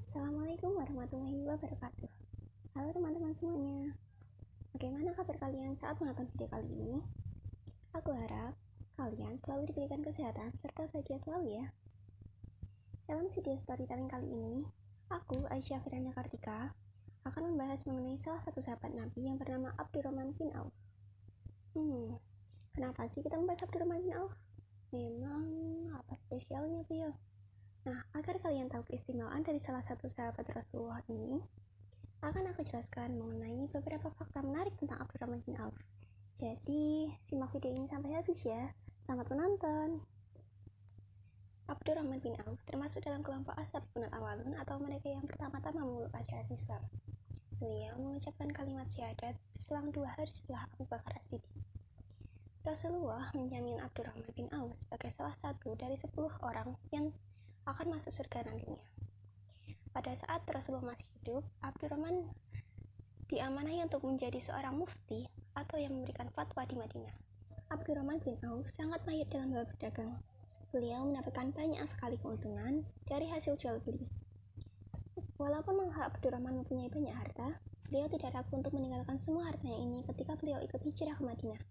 Assalamualaikum warahmatullahi wabarakatuh. Halo teman-teman semuanya. Bagaimana kabar kalian saat menonton video kali ini? Aku harap kalian selalu diberikan kesehatan serta bahagia selalu ya. Dalam video storytelling kali ini, aku, Aisyah Firanda Kartika, akan membahas mengenai salah satu sahabat Nabi yang bernama Abdurrahman bin Auf. Kenapa sih kita membahas Abdurrahman bin Auf? Memang apa spesialnya beliau? Nah, agar kalian tahu keistimewaan dari salah satu sahabat Rasulullah ini, akan aku jelaskan mengenai beberapa fakta menarik tentang Abdurrahman bin Auf. Jadi, simak video ini sampai habis ya. Selamat menonton. Abdurrahman bin Auf termasuk dalam kelompok as-sabiqunal awwalun atau mereka yang pertama-tama memeluk ajaran Islam. Beliau mengucapkan kalimat syahadat berselang 2 hari setelah Abu Bakar As-Siddiq. Rasulullah menjamin Abdurrahman bin Auf sebagai salah satu dari 10 orang yang akan masuk surga nantinya. Pada saat Rasulullah masih hidup, Abdurrahman diamanahi untuk menjadi seorang mufti atau yang memberikan fatwa di Madinah. Abdurrahman bin Auf sangat mahir dalam hal berdagang. Beliau mendapatkan banyak sekali keuntungan dari hasil jual beli. Walaupun Abdurrahman mempunyai banyak harta, beliau tidak ragu untuk meninggalkan semua hartanya ini ketika beliau ikut hijrah ke Madinah.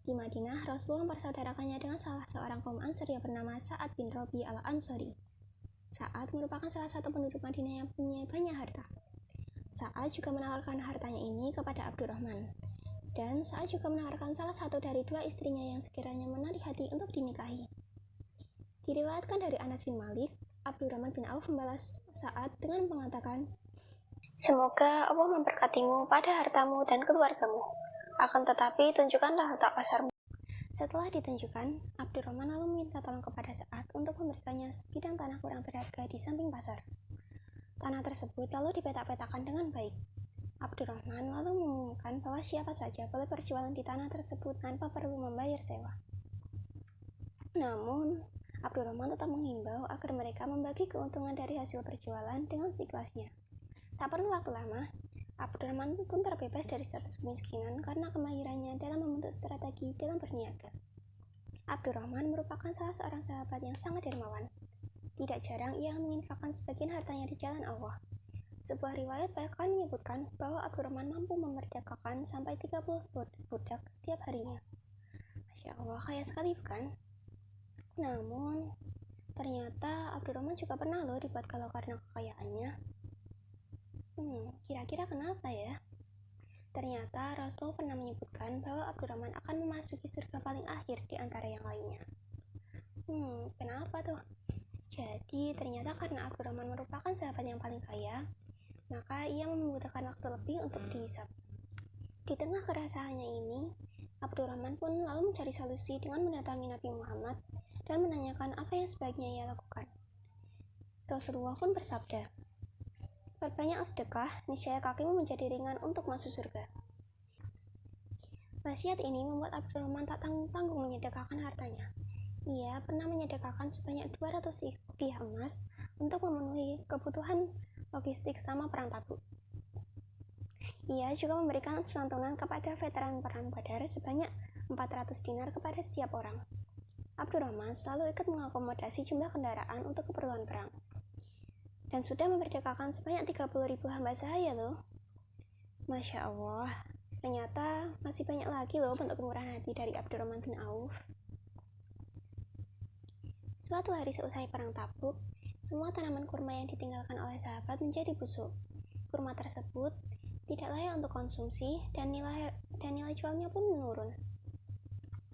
Di Madinah, Rasulullah mempersaudarakannya dengan salah seorang kaum Ansor yang bernama Sa'ad bin Rabi al-Ansori. Sa'ad merupakan salah satu penduduk Madinah yang punya banyak harta. Sa'ad juga menawarkan hartanya ini kepada Abdurrahman. Dan Sa'ad juga menawarkan salah satu dari 2 istrinya yang sekiranya menarik hati untuk dinikahi. Diriwayatkan dari Anas bin Malik, Abdurrahman bin Auf membalas Sa'ad dengan mengatakan, "Semoga Allah memberkatimu pada hartamu dan keluargamu. Akan tetapi tunjukkanlah letak pasarmu." Setelah ditunjukkan, Abdurrahman lalu meminta tolong kepada Sa'ad untuk memberikannya sebidang tanah kurang berharga di samping pasar. Tanah tersebut lalu dipetak-petakan dengan baik. Abdurrahman lalu mengumumkan bahwa siapa saja boleh berjualan di tanah tersebut tanpa perlu membayar sewa. Namun, Abdurrahman tetap menghimbau agar mereka membagi keuntungan dari hasil berjualan dengan seikhlasnya. Tak perlu waktu lama, Abdurrahman pun terbebas dari status kemiskinan karena kemahirannya dalam membentuk strategi dalam berniaga. Abdurrahman merupakan salah seorang sahabat yang sangat dermawan. Tidak jarang ia menginfakkan sebagian hartanya di jalan Allah. Sebuah riwayat bahkan menyebutkan bahwa Abdurrahman mampu memerdekakan sampai 30 budak setiap harinya. Masya Allah, kaya sekali bukan? Namun, ternyata Abdurrahman juga pernah loh dibuat galau karena kekayaannya. Kira-kira kenapa ya? Ternyata Rasul pernah menyebutkan bahwa Abdurrahman akan memasuki surga paling akhir di antara yang lainnya. Kenapa tuh? Jadi ternyata karena Abdurrahman merupakan sahabat yang paling kaya, maka ia membutuhkan waktu lebih untuk dihisab. Di tengah keresahannya ini, Abdurrahman pun lalu mencari solusi dengan mendatangi Nabi Muhammad dan menanyakan apa yang sebaiknya ia lakukan. Rasulullah pun bersabda, "Perbanyak sedekah, niscaya kakimu menjadi ringan untuk masuk surga." Wasiat ini membuat Abdurrahman tak tanggung-tanggung menyedekahkan hartanya. Ia pernah menyedekahkan sebanyak 200 rupiah emas untuk memenuhi kebutuhan logistik selama perang Tabuk. Ia juga memberikan santunan kepada veteran perang Badar sebanyak 400 dinar kepada setiap orang. Abdurrahman selalu ikut mengakomodasi jumlah kendaraan untuk keperluan perang. Dan sudah memerdekakan sebanyak 30.000 hamba sahaya loh. Masya Allah, ternyata masih banyak lagi loh bentuk kemurahan hati dari Abdurrahman bin Auf. Suatu hari seusai perang Tabuk, semua tanaman kurma yang ditinggalkan oleh sahabat menjadi busuk. Kurma tersebut tidak layak untuk konsumsi dan nilai jualnya pun menurun.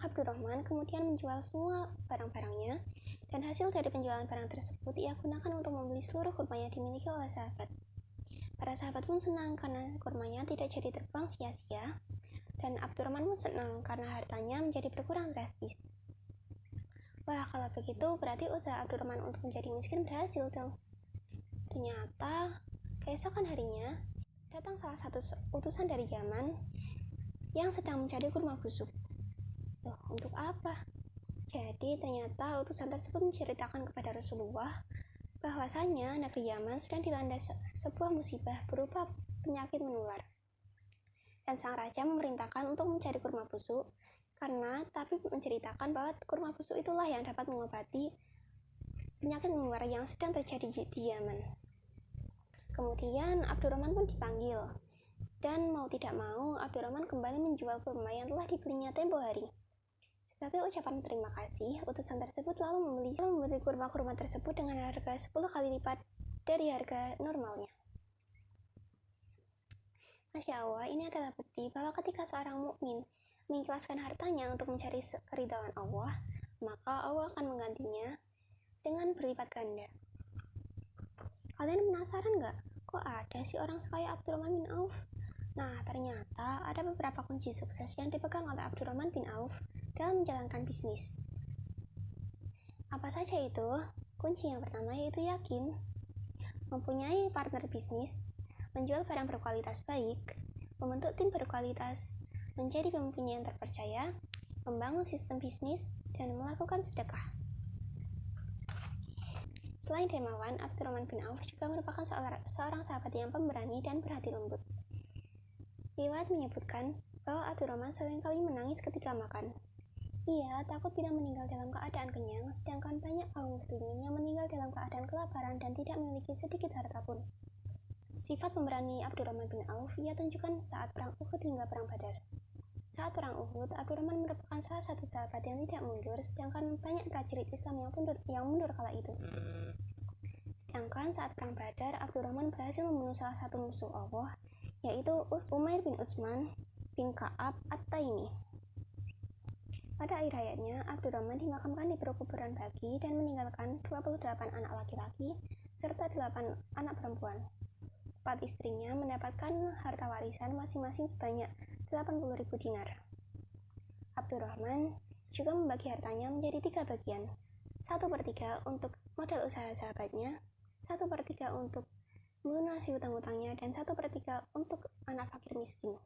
Abdurrahman kemudian menjual semua barang-barangnya dan hasil dari penjualan barang tersebut ia gunakan untuk membeli seluruh kurma yang dimiliki oleh sahabat. Para sahabat pun senang karena kurmanya tidak jadi terbuang sia-sia, dan Abdurrahman pun senang karena hartanya menjadi berkurang drastis. Wah, kalau begitu berarti usaha Abdurrahman untuk menjadi miskin berhasil dong. Ternyata, keesokan harinya, datang salah satu utusan dari Yaman yang sedang mencari kurma busuk. Loh, untuk apa? Jadi ternyata utusan tersebut menceritakan kepada Rasulullah bahwasanya negeri Yaman sedang dilanda sebuah musibah berupa penyakit menular. Dan sang raja memerintahkan untuk mencari kurma busuk karena tapi menceritakan bahwa kurma busuk itulah yang dapat mengobati penyakit menular yang sedang terjadi di Yaman. Kemudian Abdurrahman pun dipanggil, dan mau tidak mau Abdurrahman kembali menjual kurma yang telah dibelinya tempo hari. Sebagai ucapan terima kasih, utusan tersebut lalu membeli kurma-kurma tersebut dengan harga 10 kali lipat dari harga normalnya. Masya Allah, ini adalah bukti bahwa ketika seorang mukmin mengikhlaskan hartanya untuk mencari keridhaan Allah, maka Allah akan menggantinya dengan berlipat ganda. Kalian penasaran nggak? Kok ada sih orang sekaya Abdurrahman bin Auf? Nah, ternyata ada beberapa kunci sukses yang dipegang oleh Abdurrahman bin Auf dalam menjalankan bisnis. Apa saja itu? Kunci yang pertama yaitu yakin, mempunyai partner bisnis, menjual barang berkualitas baik, membentuk tim berkualitas, menjadi pemimpin yang terpercaya, membangun sistem bisnis, dan melakukan sedekah. Selain dermawan, Abdurrahman bin Auf juga merupakan seorang sahabat yang pemberani dan berhati lembut. Riwayat menyebutkan bahwa Abdurrahman seringkali menangis ketika makan. Ia takut bila meninggal dalam keadaan kenyang, sedangkan banyak kaum muslimin yang meninggal dalam keadaan kelaparan dan tidak memiliki sedikit harta pun. Sifat pemberani Abdurrahman bin Auf ia tunjukkan saat perang Uhud hingga perang Badar. Saat perang Uhud, Abdurrahman merupakan salah satu sahabat yang tidak mundur, sedangkan banyak prajurit Islam yang mundur kala itu. Sedangkan saat perang Badar, Abdurrahman berhasil membunuh salah satu musuh Allah, yaitu Umair bin Utsman bin Ka'ab At-Taimi. Pada akhir hayatnya, Abdurrahman dimakamkan di perkuburan Baqi dan meninggalkan 28 anak laki-laki serta 8 anak perempuan. 4 istrinya mendapatkan harta warisan masing-masing sebanyak 80.000 dinar. Abdurrahman juga membagi hartanya menjadi 3 bagian, 1/3 untuk modal usaha sahabatnya, 1/3 untuk melunasi hutang-hutangnya, dan 1/3 untuk anak fakir miskin.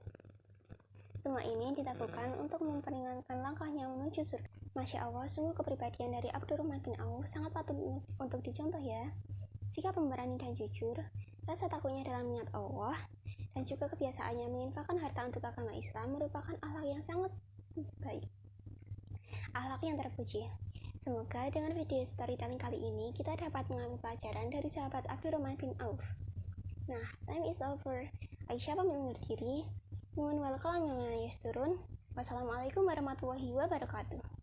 Semua ini dilakukan untuk memperingankan langkahnya menuju surga. Masya Allah, sungguh kepribadian dari Abdurrahman bin Auf sangat patut untuk dicontoh ya. Sikap pemberani dan jujur, rasa takutnya dalam niat Allah, dan juga kebiasaannya menginfakkan harta untuk agama Islam merupakan akhlak yang sangat baik, akhlak yang terpuji. Semoga dengan video storytelling kali ini kita dapat mengambil pelajaran dari sahabat Abdurrahman bin Auf. Nah, time is over. Aisyah pamit undur diri. Mohon wal kalam yang turun. Wassalamualaikum warahmatullahi wabarakatuh.